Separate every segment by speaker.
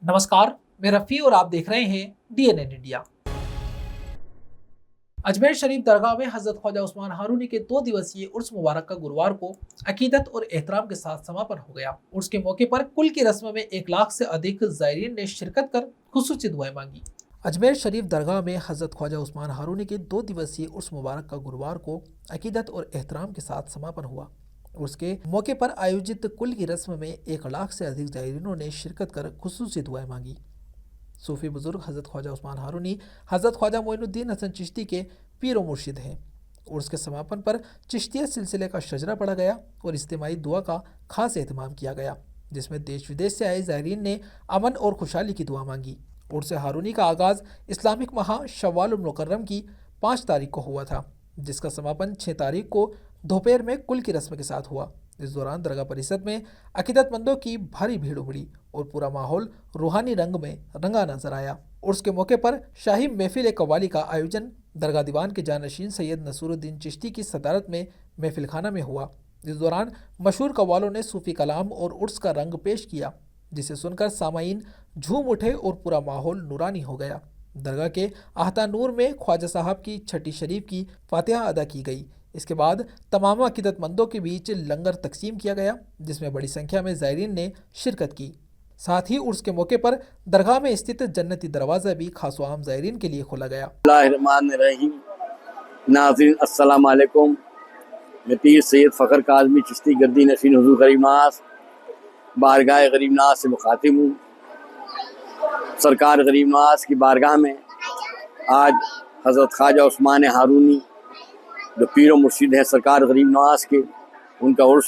Speaker 1: नमस्कार, मैं रफ़ी और आप देख रहे हैं डीएनएन इंडिया। अजमेर शरीफ दरगाह में हजरत ख्वाजा उस्मान हारूनी के 2 दिवसीय उर्स मुबारक का गुरुवार को अकीदत और एहतराम के साथ समापन हो गया। उर्स के मौके पर कुल की रस्म में 1 लाख से अधिक ज़ायरीन ने शिरकत कर खुसूसी दुआएं मांगी। अजमेर शरीफ दरगाह में हजरत ख्वाजा उस्मान हारूनी के 2 दिवसीय उर्स मुबारक का गुरुवार को अकीदत और एहतराम के साथ समापन हुआ। उसके मौके पर आयोजित कुल की रस्म में 1 लाख से अधिक ज़ायरीनों ने शिरकत कर खुसूसी दुआएं मांगी। सूफी बुजुर्ग हज़रत ख्वाजा उस्मान हारूनी हज़रत ख्वाजा मोइनुद्दीन हसन चिश्ती के पीर व मुर्शिद हैं। उर्स के समापन पर चिश्तिया सिलसिले का शजरा पढ़ा गया और इज्तिमाई दुआ का खास एहतमाम किया गया, जिसमें देश विदेश से आए ज़ायरीन ने अमन और खुशहाली की दुआ मांगी। उर्स हारूनी का आगाज़ इस्लामिक माह शव्वाल मुकर्रम की 5 तारीख को हुआ था, जिसका समापन 6 तारीख को दोपहर में कुल की रस्म के साथ हुआ। इस दौरान दरगाह परिसर में अकीदतमंदों की भारी भीड़ उमड़ी और पूरा माहौल रूहानी रंग में रंगा नजर आया। उर्स के मौके पर शाही महफिल कव्वाली का आयोजन दरगाह दीवान के जानशीन सैयद नसूरुद्दीन चिश्ती की सदारत में महफिल खाना में हुआ। इस दौरान मशहूर कव्वालों ने सूफी कलाम और उर्स का रंग पेश किया, जिसे सुनकर सामाईन झूम उठे और पूरा माहौल नूरानी हो गया। दरगाह के आहता नूर में ख्वाजा साहब की छठी शरीफ की फातिहा अदा की गई। इसके बाद तमाम अकीदतमंदों के बीच लंगर तकसीम किया गया, जिसमें बड़ी संख्या में ज़ायरीन ने शिरकत की। साथ ही उर्स के मौके पर दरगाह में स्थित जन्नती दरवाज़ा भी खासो आम ज़ायरीन के लिए खोला गया।
Speaker 2: नाज़रीन अस्सलाम वालेकुम। मैं पीर सैयद फ़खर काज़मी चिश्ती गर्दी नशीन हुज़ूर गरीब नवाज़ बारगाह गरीब नवाज़ से मुखातिब हूँ। सरकार गरीब नवाज़ की बारगाह में आज हज़रत ख्वाजा उस्मान हारूनी जो पीर मुर्शिद हैं सरकार गरीब नवाज़ के, उनका उर्स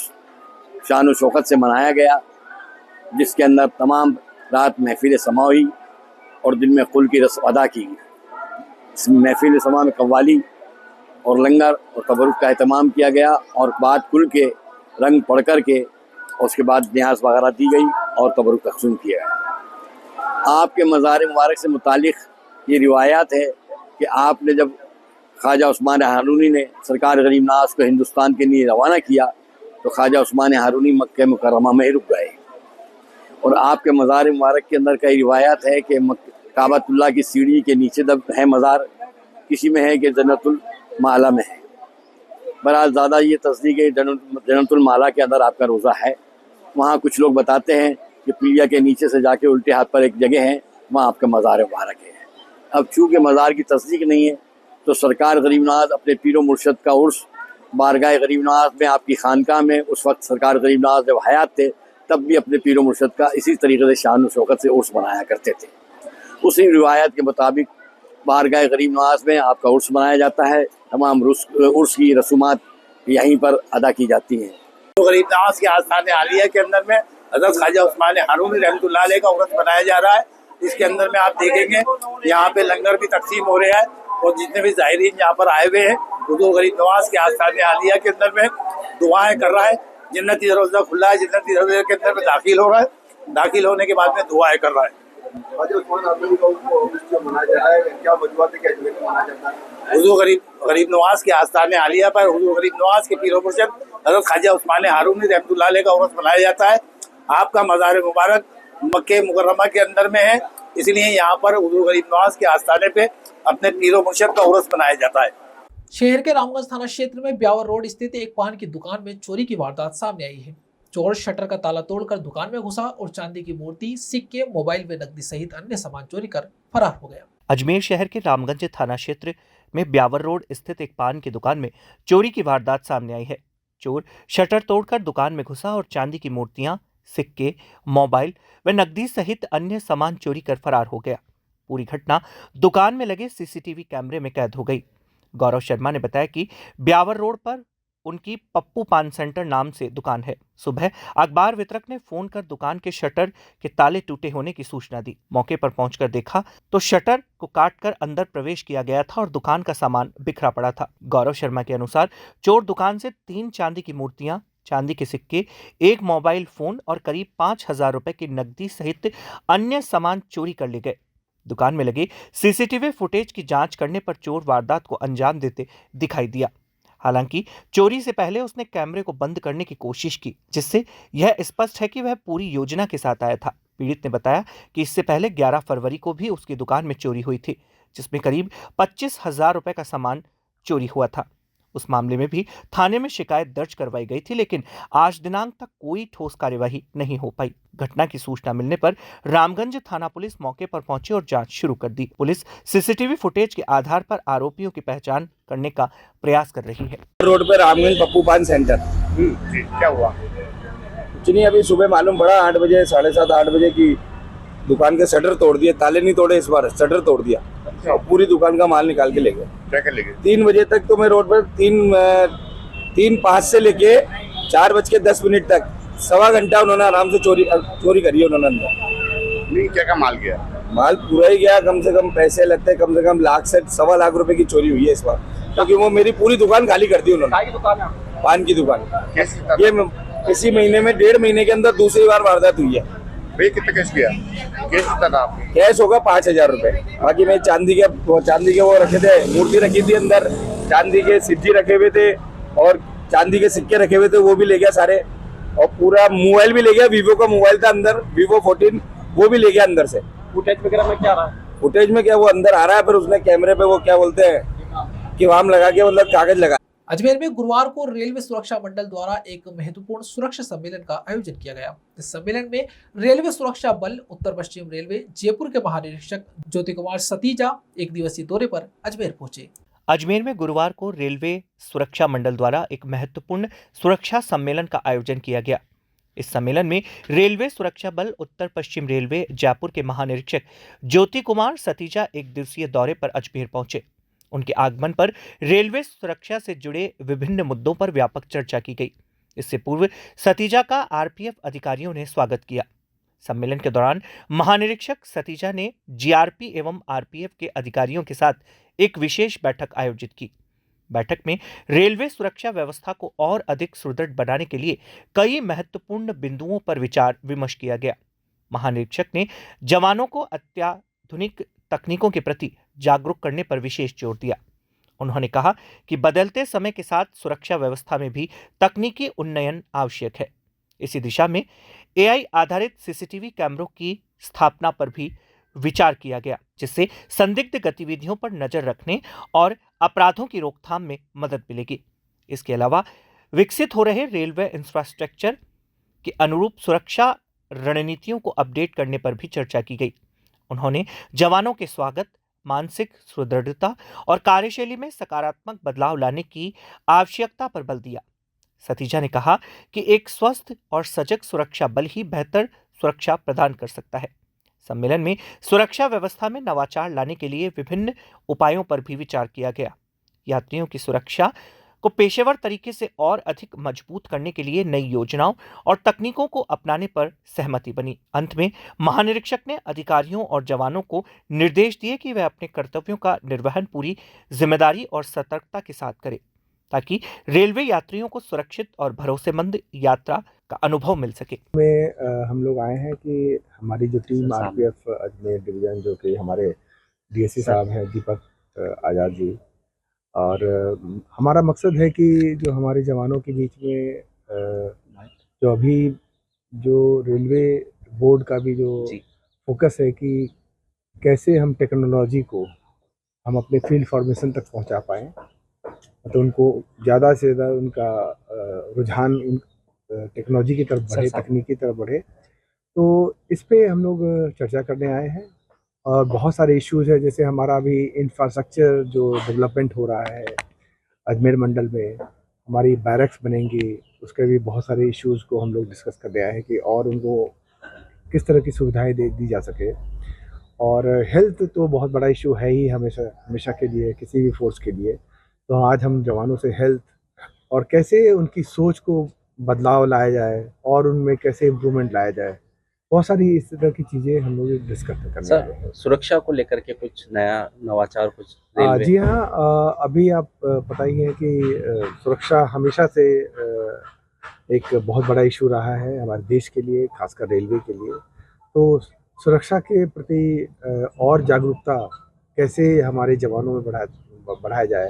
Speaker 2: शान व शौकत से मनाया गया, जिसके अंदर तमाम रात महफिल समा हुई और दिन में कुल की रस्म अदा की गई। इस महफिल समा में कव्वाली और लंगर और तबरुक का एहतमाम किया गया और बाद कुल के रंग पढ़ कर के और उसके बाद न्याज वगैरह दी गई और तबरुक तकसीम किया गया। आपके मज़ार मुबारक से मुतालिक ये रिवायात है कि आपने जब ख्वाजा उस्मान हारूनी ने सरकार गरीब नवाज़ को हिंदुस्तान के लिए रवाना किया तो ख्वाजा उस्मान हारूनी मक्के मुकर्रमा में रुक गए और आपके मज़ार मुबारक के अंदर कई रिवायात है कि काबतुल्लाह की सीढ़ी के नीचे दब है मज़ार, किसी में है कि जन्नतुल माला में है। बहरहाल ज़्यादा ये तस्दीक है जन्नतुल माला के अंदर आपका रोज़ा है। वहाँ कुछ लोग बताते हैं कि पीलिया के नीचे से जाके उल्टे हाथ पर एक जगह है, वहाँ आपका मज़ार मुबारक है। अब चूँकि मज़ार की तस्दीक नहीं है तो सरकार गरीब नवाज़ अपने पीर मुर्शद का उर्स बारगाह गरीब नवाज़ में आपकी खानकाह में उस वक्त सरकार गरीब नवाज़ जब हयात थे तब भी अपने पीर मुर्शद का इसी तरीके से शान व शौकत से उर्स मनाया करते थे। उसी रिवायत के मुताबिक बारगाह गरीब नवाज़ में आपका उर्स मनाया जाता है। तमाम उर्स की रसूमात यहीं पर अदा की जाती हैं।
Speaker 3: तो गरीब नवाज़ के आस्थान आलिया के अंदर में हज़रत ख्वाजा उस्मान हारूनी रहमतुल्लाह अलैह का उर्स मनाया जा रहा है। इसके अंदर में आप देखेंगे यहाँ पे लंगर भी तकसीम हो रहा है और जितने भी ज़ायरीन यहाँ पर आए हुए हैं हुज़ूर गरीब नवाज़ के आस्थान आलिया के अंदर में दुआएं कर रहा है। जन्नती दरवाज़ा खुला है, जन्नती दरवाज़े के अंदर में दाखिल हो रहा है, दाखिल होने के बाद में दुआएं कर रहा है। हुज़ूर गरीब नवाज़ के आस्थान आलिया पर हुज़ूर गरीब नवाज़ के पीर मुर्शिद हज़रत ख्वाजा उस्मान हारूनी रहमतुल्लाह अलैह का उर्स मनाया जाता है। आपका मज़ार मुबारक मक्के मुकर्रमा के अंदर में है, इसलिए यहाँ पर हुज़ूर गरीब नवाज़ के आस्थाने पे अपने पीर मुर्शिद का उर्स मनाया जाता है।
Speaker 1: शहर के रामगंज थाना क्षेत्र में ब्यावर रोड स्थित एक पान की दुकान में चोरी की वारदात सामने आई है। चोर शटर का ताला तोड़कर दुकान में घुसा और चांदी की मूर्ति, सिक्के, मोबाइल व नकदी सहित अन्य सामान चोरी कर फरार हो गया।
Speaker 4: अजमेर शहर के रामगंज थाना क्षेत्र में ब्यावर रोड स्थित एक पान की दुकान में चोरी की वारदात सामने आई है। चोर शटर तोड़कर दुकान में घुसा और चांदी की मूर्तियां, सिक्के, मोबाइल व नकदी सहित अन्य सामान चोरी कर फरार हो गया। पूरी घटना दुकान में लगे सीसीटीवी कैमरे में कैद हो गई। गौरव शर्मा ने बताया कि ब्यावर रोड पर उनकी पप्पू पान सेंटर नाम से दुकान है। सुबह अखबार वितरक ने फोन कर दुकान के शटर के ताले टूटे होने की सूचना दी। मौके पर पहुंचकर देखा तो शटर को काटकर अंदर प्रवेश किया गया था और दुकान का सामान बिखरा पड़ा था। गौरव शर्मा के अनुसार चोर दुकान से 3 चांदी की मूर्तियां, चांदी के सिक्के, 1 मोबाइल फोन और करीब 5,000 रुपए की नकदी सहित अन्य सामान चोरी कर ले गए। दुकान में लगे सीसीटीवी फुटेज की जांच करने पर चोर वारदात को अंजाम देते दिखाई दिया। हालांकि चोरी से पहले उसने कैमरे को बंद करने की कोशिश की, जिससे यह स्पष्ट है कि वह पूरी योजना के साथ आया था। पीड़ित ने बताया कि इससे पहले 11 फरवरी को भी उसकी दुकान में चोरी हुई थी, जिसमें करीब 25,000 रुपए का सामान चोरी हुआ था। उस मामले में भी थाने में शिकायत दर्ज करवाई गई थी, लेकिन आज दिनांक तक कोई ठोस कार्यवाही नहीं हो पाई। घटना की सूचना मिलने पर रामगंज थाना पुलिस मौके पर पहुंची और जांच शुरू कर दी। पुलिस सीसीटीवी फुटेज के आधार पर आरोपियों की पहचान करने का प्रयास कर रही है।
Speaker 5: रोड पे रामगंज पप्पू पान सेंटर।
Speaker 3: जी, क्या हुआ?
Speaker 5: कुछ नहीं, अभी सुबह मालूम पड़ा 8 बजे 7:30 8 बजे की दुकान के शटर तोड़ दिए। ताले नहीं तोड़े, इस बार शटर तोड़ दिया और पूरी दुकान का माल निकाल के ले गए।
Speaker 3: क्या कर लेंगे?
Speaker 5: 3 बजे तक तो मैं रोड पर 3:05 से लेके 4:10 तक 1.25 घंटा उन्होंने आराम से चोरी करी है उन्होंने अंदर।
Speaker 3: नहीं, क्या माल गया?
Speaker 5: माल पूरा ही गया, कम से कम पैसे लगते, कम से कम लाख से 1.25 लाख रुपए की चोरी हुई है इस बार, क्योंकि वो मेरी पूरी दुकान खाली कर दी उन्होंने। पान की दुकान। ये इसी महीने में 1.5 महीने के अंदर दूसरी बार वारदात हुई है।
Speaker 3: भैया कितना कैश किया? कैश कितना था आपको?
Speaker 5: कैश होगा 5,000 रुपए। बाकी मैं चांदी के वो रखे थे, मूर्ति रखी थी अंदर, चांदी के सिक्के रखे हुए थे और चांदी के सिक्के रखे हुए थे, वो भी ले गया सारे। और पूरा मोबाइल भी ले गया, वीवो का मोबाइल था अंदर, Vivo 14, वो भी ले गया अंदर से।
Speaker 6: फुटेज वगैरह में क्या रहा है?
Speaker 5: फुटेज में क्या, वो अंदर आ रहा है, फिर उसने कैमरे पे वो क्या बोलते हैं कि वाम लगा के, मतलब कागज लगा।
Speaker 1: अजमेर में गुरुवार को रेलवे सुरक्षा मंडल द्वारा एक महत्वपूर्ण सुरक्षा सम्मेलन का आयोजन किया गया। इस सम्मेलन में रेलवे सुरक्षा बल, उत्तर पश्चिम रेलवे, जयपुर के महानिरीक्षक ज्योति कुमार सतीजा एक दिवसीय दौरे पर अजमेर पहुंचे।
Speaker 4: अजमेर में गुरुवार को रेलवे सुरक्षा मंडल द्वारा एक महत्वपूर्ण सुरक्षा सम्मेलन का आयोजन किया गया। इस सम्मेलन में रेलवे सुरक्षा बल, उत्तर पश्चिम रेलवे, जयपुर के महानिरीक्षक ज्योति कुमार सतीजा एक दिवसीय दौरे पर अजमेर पहुंचे। उनके आगमन पर रेलवे सुरक्षा से जुड़े विभिन्न मुद्दों पर व्यापक चर्चा की गई। इससे पूर्व सतीजा का आरपीएफ अधिकारियों ने स्वागत किया। सम्मेलन के दौरान महानिरीक्षक सतीजा ने जीआरपी एवं आरपीएफ के अधिकारियों के साथ एक विशेष बैठक आयोजित की। बैठक में रेलवे सुरक्षा व्यवस्था को और अधिक सुदृढ़ बनाने के लिए कई महत्वपूर्ण बिंदुओं पर विचार विमर्श किया गया। महानिरीक्षक ने जवानों को अत्याधुनिक तकनीकों के प्रति जागरूक करने पर विशेष जोर दिया। उन्होंने कहा कि बदलते समय के साथ सुरक्षा व्यवस्था में भी तकनीकी उन्नयन आवश्यक है। इसी दिशा में एआई आधारित सीसीटीवी कैमरों की स्थापना पर भी विचार किया गया, जिससे संदिग्ध गतिविधियों पर नजर रखने और अपराधों की रोकथाम में मदद मिलेगी। इसके अलावा विकसित हो रहे रेलवे इंफ्रास्ट्रक्चर के अनुरूप सुरक्षा रणनीतियों को अपडेट करने पर भी चर्चा की गई। उन्होंने जवानों के स्वागत, मानसिक सुदृढ़ता और कार्यशैली में सकारात्मक बदलाव लाने की आवश्यकता पर बल दिया। सतीजा ने कहा कि एक स्वस्थ और सजग सुरक्षा बल ही बेहतर सुरक्षा प्रदान कर सकता है। सम्मेलन में सुरक्षा व्यवस्था में नवाचार लाने के लिए विभिन्न उपायों पर भी विचार किया गया। यात्रियों की सुरक्षा को पेशेवर तरीके से और अधिक मजबूत करने के लिए नई योजनाओं और तकनीकों को अपनाने पर सहमति बनी। अंत में महानिरीक्षक ने अधिकारियों और जवानों को निर्देश दिए कि वे अपने कर्तव्यों का निर्वहन पूरी जिम्मेदारी और सतर्कता के साथ करें, ताकि रेलवे यात्रियों को सुरक्षित और भरोसेमंद यात्रा का अनुभव मिल सके।
Speaker 7: हम लोग आए हैं कि हमारी जो टीम आरपीएफ अजमेर डिवीजन, जो कि हमारे डीएससी साहब हैं दीपक आज़ाद जी, और हमारा मकसद है कि जो हमारे जवानों के बीच में जो अभी जो रेलवे बोर्ड का भी जो फोकस है कि कैसे हम टेक्नोलॉजी को हम अपने फील्ड फॉर्मेशन तक पहुंचा पाएँ, तो उनको ज़्यादा से ज़्यादा उनका रुझान टेक्नोलॉजी की तरफ बढ़े, तकनीक की तरफ बढ़े। तो इस पे हम लोग चर्चा करने आए हैं और बहुत सारे इश्यूज़ है, जैसे हमारा अभी इंफ्रास्ट्रक्चर जो डेवलपमेंट हो रहा है अजमेर मंडल में, हमारी बैरक्स बनेंगी, उसके भी बहुत सारे इश्यूज़ को हम लोग डिस्कस करने आए हैं कि और उनको किस तरह की सुविधाएं दी जा सके। और हेल्थ तो बहुत बड़ा इशू है ही हमेशा के लिए, किसी भी फोर्स के लिए। तो आज हम जवानों से हेल्थ और कैसे उनकी सोच को बदलाव लाया जाए और उनमें कैसे इम्प्रूवमेंट लाया जाए, बहुत सारी इस तरह की चीज़ें हम लोग डिस्कस करने वाले हैं।
Speaker 6: सुरक्षा को लेकर के कुछ नया नवाचार कुछ
Speaker 7: जी हाँ, अभी आप पता ही है कि सुरक्षा हमेशा से एक बहुत बड़ा इशू रहा है हमारे देश के लिए, खासकर रेलवे के लिए। तो सुरक्षा के प्रति और जागरूकता कैसे हमारे जवानों में बढ़ाया जाए,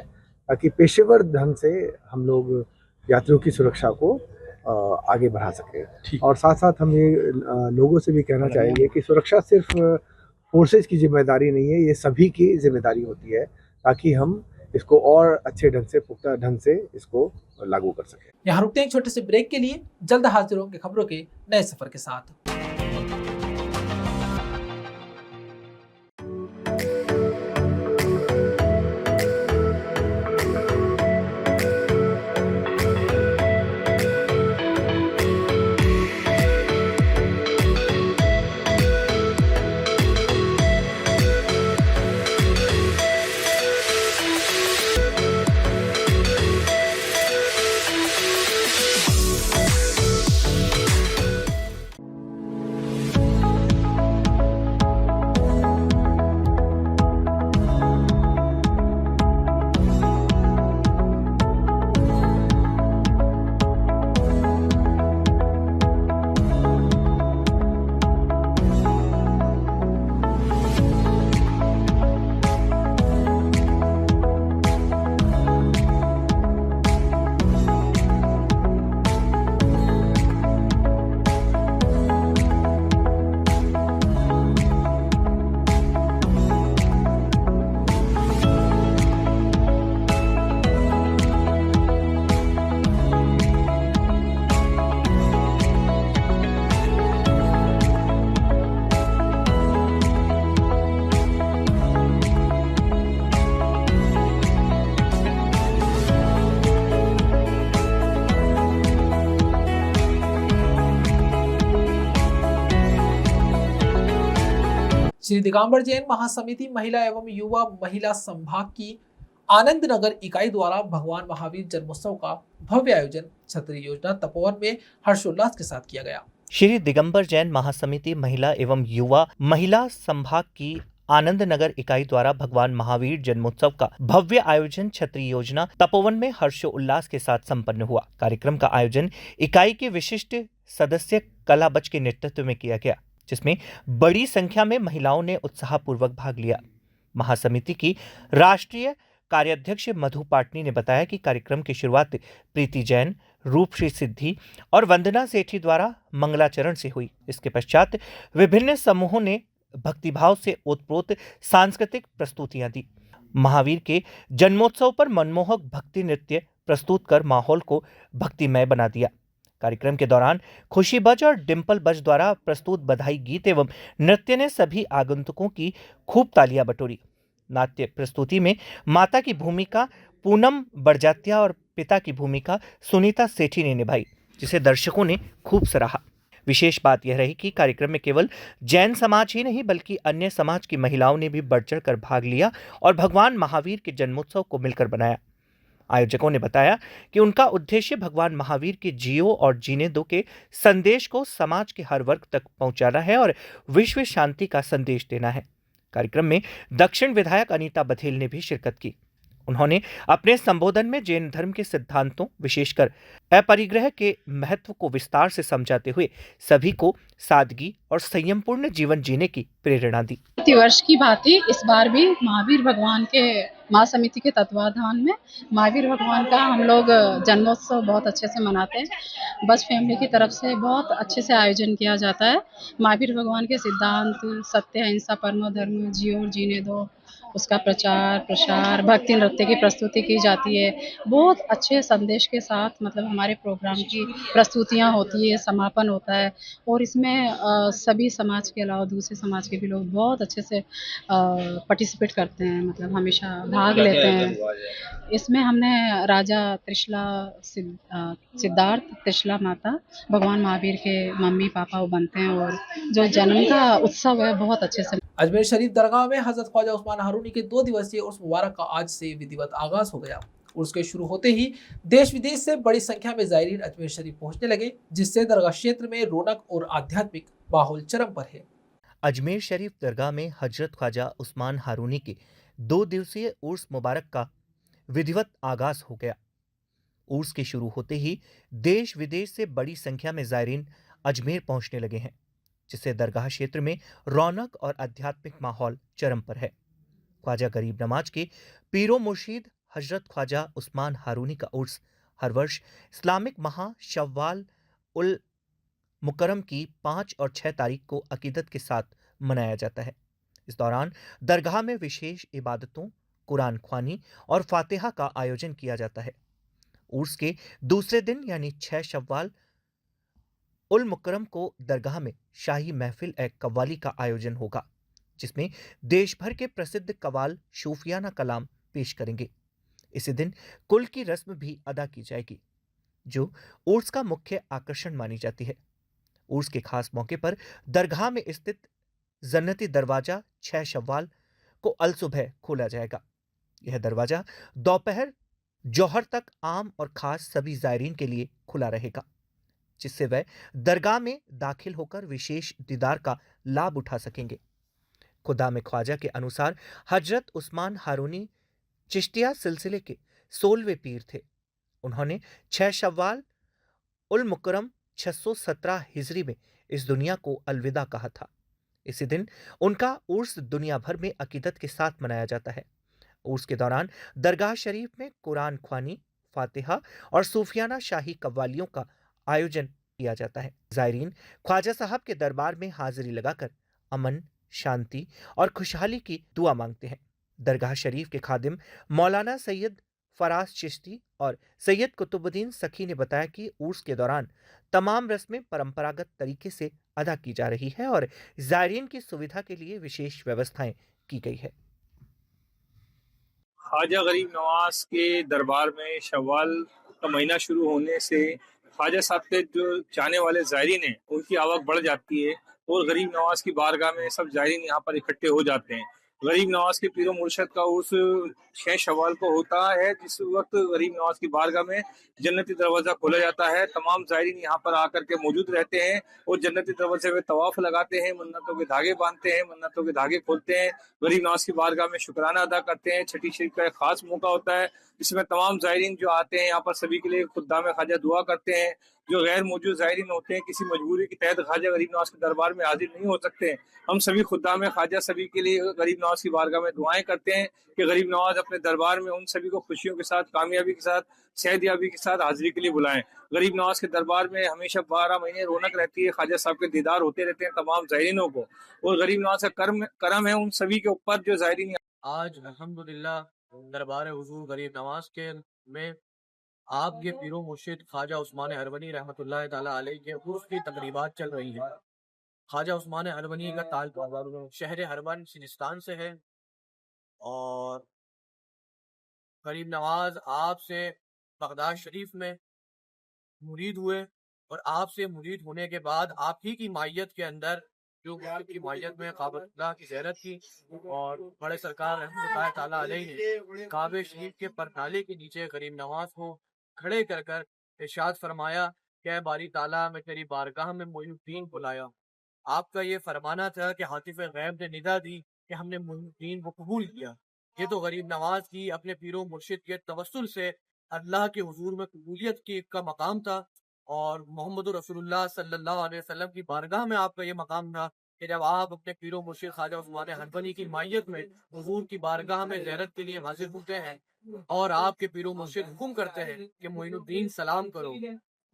Speaker 7: ताकि पेशेवर ढंग से हम लोग यात्रियों की सुरक्षा को आगे बढ़ा सकें। और साथ साथ हम ये लोगों से भी कहना चाहेंगे कि सुरक्षा सिर्फ फोर्सेज की जिम्मेदारी नहीं है, ये सभी की जिम्मेदारी होती है, ताकि हम इसको और अच्छे ढंग से, पुख्ता ढंग से इसको लागू कर सकें।
Speaker 1: यहाँ रुकते हैं एक छोटे से ब्रेक के लिए, जल्द हाजिर होंगे खबरों के नए सफर के साथ। श्री दिगंबर जैन महासमिति महिला एवं युवा महिला संभाग की आनंद नगर इकाई द्वारा भगवान महावीर जन्मोत्सव का भव्य आयोजन छतरी योजना तपोवन में हर्षोल्लास के साथ किया गया।
Speaker 4: श्री दिगंबर जैन महासमिति महिला एवं युवा महिला संभाग की आनंद नगर इकाई द्वारा भगवान महावीर जन्मोत्सव का भव्य आयोजन छतरी योजना तपोवन में हर्षोल्लास के साथ संपन्न हुआ। कार्यक्रम का आयोजन इकाई के विशिष्ट सदस्य कला बच के नेतृत्व में किया गया, जिसमें बड़ी संख्या में महिलाओं ने उत्साहपूर्वक भाग लिया। महासमिति की राष्ट्रीय कार्याध्यक्ष मधु पाटनी ने बताया कि कार्यक्रम की शुरुआत प्रीति जैन, रूपश्री सिद्धि और वंदना सेठी द्वारा मंगलाचरण से हुई। इसके पश्चात विभिन्न समूहों ने भक्तिभाव से ओतप्रोत सांस्कृतिक प्रस्तुतियां दी। महावीर के जन्मोत्सव पर मनमोहक भक्ति नृत्य प्रस्तुत कर माहौल को भक्तिमय बना दिया। कार्यक्रम के दौरान खुशी बज और डिम्पल बज द्वारा प्रस्तुत बधाई गीत एवं नृत्य ने सभी आगंतुकों की खूब तालियां बटोरी। नाट्य प्रस्तुति में माता की भूमिका पूनम बड़जात्या और पिता की भूमिका सुनीता सेठी ने निभाई, जिसे दर्शकों ने खूब सराहा। विशेष बात यह रही कि कार्यक्रम में केवल जैन समाज ही नहीं बल्कि अन्य समाज की महिलाओं ने भी बढ़ चढ़कर भाग लिया और भगवान महावीर के जन्मोत्सव को मिलकर बनाया। आयोजकों ने बताया कि उनका उद्देश्य भगवान महावीर के जियो और जीने दो के संदेश को समाज के हर वर्ग तक पहुंचाना है और विश्व शांति का संदेश देना है। कार्यक्रम में दक्षिण विधायक अनीता बघेल ने भी शिरकत की। उन्होंने अपने संबोधन में जैन धर्म के सिद्धांतों, विशेषकर अपरिग्रह के महत्व को विस्तार से समझाते हुए सभी को सादगी और संयमपूर्ण जीवन जीने की प्रेरणा दी।
Speaker 8: प्रतिवर्ष की भांति इस बार भी महावीर भगवान के महासमिति के तत्वाधान में महावीर भगवान का हम लोग जन्मोत्सव बहुत अच्छे से मनाते हैं। बस फैमिली की तरफ से बहुत अच्छे से आयोजन किया जाता है। महावीर भगवान के सिद्धांत सत्य, अहिंसा, परमो धर्म, जियो और जीने दो, उसका प्रचार प्रसार, भक्ति नृत्य की प्रस्तुति की जाती है। बहुत अच्छे संदेश के साथ मतलब हमारे प्रोग्राम की प्रस्तुतियाँ होती है, समापन होता है और इसमें सभी समाज के अलावा दूसरे समाज के भी लोग बहुत अच्छे से पार्टिसिपेट करते हैं, मतलब हमेशा भाग लेते हैं। इसमें हमने राजा त्रिशला सिद्धार्थ त्रिशला माता भगवान महावीर के मम्मी पापा वो बनते हैं और जो जन्म का उत्सव है बहुत अच्छे से।
Speaker 1: अजमेर शरीफ दरगाह में हजरत ख्वाजा उस्मान हारूनी के 2 दिवसीय उर्स मुबारक का आज से विधिवत आगाज हो गया। उर्स के शुरू होते ही देश विदेश से बड़ी संख्या में ज़ायरीन अजमेर शरीफ पहुंचने लगे, जिससे दरगाह क्षेत्र में रौनक और आध्यात्मिक माहौल चरम पर है।
Speaker 4: अजमेर शरीफ दरगाह में हजरत ख्वाजा उस्मान हारूनी के 2 दिवसीय उर्स मुबारक का विधिवत आगाज हो गया। उर्स के शुरू होते ही देश विदेश से बड़ी संख्या में ज़ायरीन अजमेर पहुंचने लगे हैं, जिससे दरगाह क्षेत्र में रौनक और आध्यात्मिक माहौल चरम पर है। ख्वाजा गरीब नवाज के पीरो मुर्शीद हजरत ख्वाजा उस्मान हारूनी का उर्स हर वर्ष इस्लामिक माह शव्वाल उल मुकरम की 5 और 6 तारीख को अकीदत के साथ मनाया जाता है। इस दौरान दरगाह में विशेष इबादतों, कुरान ख्वानी और फातिहा का आयोजन किया जाता है। उर्स के दूसरे दिन यानी 6 शव्वाल उल मुकरम को दरगाह में शाही महफिल ए कव्वाली का आयोजन होगा, जिसमें देश भर के प्रसिद्ध कव्वाल सूफियाना कलाम पेश करेंगे। इसी दिन कुल की रस्म भी अदा की जाएगी, जो उर्स का मुख्य आकर्षण मानी जाती है। उर्स के खास मौके पर दरगाह में स्थित जन्नती दरवाजा 6 शव्वाल को अलसुबह खोला जाएगा। यह दरवाजा दोपहर जौहर तक आम और खास सभी जायरीन के लिए खुला रहेगा, जिससे वह दरगाह में दाखिल होकर विशेष दीदार का लाभ उठा सकेंगे। खुदा में ख्वाजा के अनुसार हजरत उस्मान हारूनी चिश्तिया सिलसिले के 16वें पीर थे। उन्होंने 6 शव्वाल उल मुकरम 617 हिजरी में इस दुनिया को अलविदा कहा था। इसी दिन उनका उर्स दुनिया भर में अकीदत के साथ मनाया जाता है। उर्स के दौरान दरगाह शरीफ में कुरान ख्वानी, फातिहा और सूफियाना शाही कव्वालियों का आयोजन किया जाता है। जायरीन ख्वाजा साहब के दरबार में हाजिरी लगाकर अमन, शांति और खुशहाली की दुआ मांगते हैं। दरगाह शरीफ के खादिम मौलाना सैयद फराज चिश्ती और सैयद कुतुबुद्दीन सखी ने बताया कि उर्स के दौरान तमाम रस्में परंपरागत तरीके से अदा की जा रही है और जायरीन की सुविधा के लिए विशेष व्यवस्थाएं की गई है।
Speaker 9: ख्वाजा गरीब नवाज के दरबार में शव्वाल का महीना शुरू होने से ख्वाजा साहब के जो जाने वाले ज़ायरीन हैं उनकी आवक बढ़ जाती है और गरीब नवाज की बारगाह में सब ज़ायरीन यहाँ पर इकट्ठे हो जाते हैं। गरीब नवाज के पीरो मुर्शद का उर्स 6 शव्वाल को होता है, जिस वक्त गरीब नवाज की बारगाह में जन्नती दरवाज़ा खोला जाता है। तमाम ज़ायरीन यहाँ पर आकर के मौजूद रहते हैं और जन्नती दरवाजे में तवाफ लगाते हैं, मन्नतों के धागे बांधते हैं, मन्नतों के धागे खोलते हैं, गरीब नवाज की बारगाह में शुक्राना अदा करते हैं। छठी शरीफ का एक खास मौका होता है जिसमें तमाम ज़ायरीन जो आते हैं यहाँ पर सभी के लिए खुद्दाम ख्वाजा दुआ करते हैं। जो गैर मौजूद ज़ायरीन होते हैं किसी मजबूरी के तहत ख्वाजा गरीब नवाज के दरबार में हाजिर नहीं हो सकते, हम सभी खुद्दाम ख्वाजा सभी के लिए गरीब नवाज की बारगाह में दुआएं करते हैं कि गरीब नवाज अपने दरबार में उन सभी को खुशियों के साथ, कामयाबी के साथ, सेहतयाबी के साथ हाजिरी के लिए बुलाएं। गरीब नवाज के दरबार में हमेशा 12 महीने रौनक रहती है, ख्वाजा साहब के दीदार होते रहते हैं तमाम ज़ायरीनों को और गरीब नवाज का करम है उन सभी के ऊपर जो ज़ायरीन।
Speaker 10: आज अल्हम्दुलिल्लाह दरबार हुजूर गरीब नवाज के में आपके पीरो मुर्शिद ख्वाजा उस्मान हरवनी रहमतुल्लाह ताला अलैह के उर्स की तकरीबात चल रही हैं। ख्वाजा उस्मान हरवनी का ताल्लुक शहर हरवन सिजिस्तान से है और गरीब नवाज आपसे बगदाद शरीफ में मुरीद हुए और आपसे मुरीद होने के बाद आप ही की मायत के अंदर जो की मायत में काबतुल्लाह की ज़ियारत की और बड़े सरकार रहमतुल्लाह ताला अलैह ने काबे शरीफ के परनाले के नीचे गरीब नवाज को खड़े कर कर इरशाद फरमाया कि बारी ताला मैं तेरी बारगाह में मोइनुद्दीन बुलाया। आपका ये फरमाना था कि हातिफ गैब ने निदा दी कि हमने मोइनुद्दीन को कबूल किया। ये तो गरीब नवाज की अपने पीरो मुर्शिद के तवस्सुल से अल्लाह के हुजूर में कबूलियत की का मकाम था और मोहम्मद रसूलुल्लाह सल्लल्लाहु अलैहि वसल्लम की बारगाह में आपका ये मकाम था कि जब आप अपने पीरो मुर्शिद ख्वाजा उस्मान हरवनी की मायत में हुजूर की बारगाह में ज़ियारत के लिए हाजिर होते हैं और आपके पीरो मुर्शिद हुक्म करते हैं कि मोइनुद्दीन सलाम करो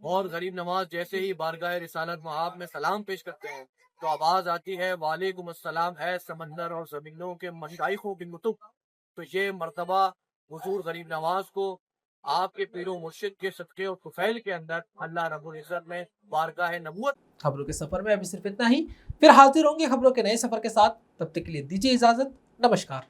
Speaker 10: और गरीब नवाज जैसे ही बारगाह रिसालत मआब में सलाम पेश करते हैं तो आवाज आती है वालेकुम अस्सलाम है समंदर और ज़मीनों के मशाइखों की कुतुब। तो ये मर्तबा हुजूर गरीब नवाज को आपके पीरो मुर्शिद के सदके और तुफैल के अंदर अल्लाह रब्बुल इज्जत में बारगाह नबूवत।
Speaker 1: खबरों के सफर में अभी सिर्फ इतना ही, फिर हाजिर होंगे खबरों के नए सफर के साथ। तब तक के लिए दीजिए इजाजत। नमस्कार।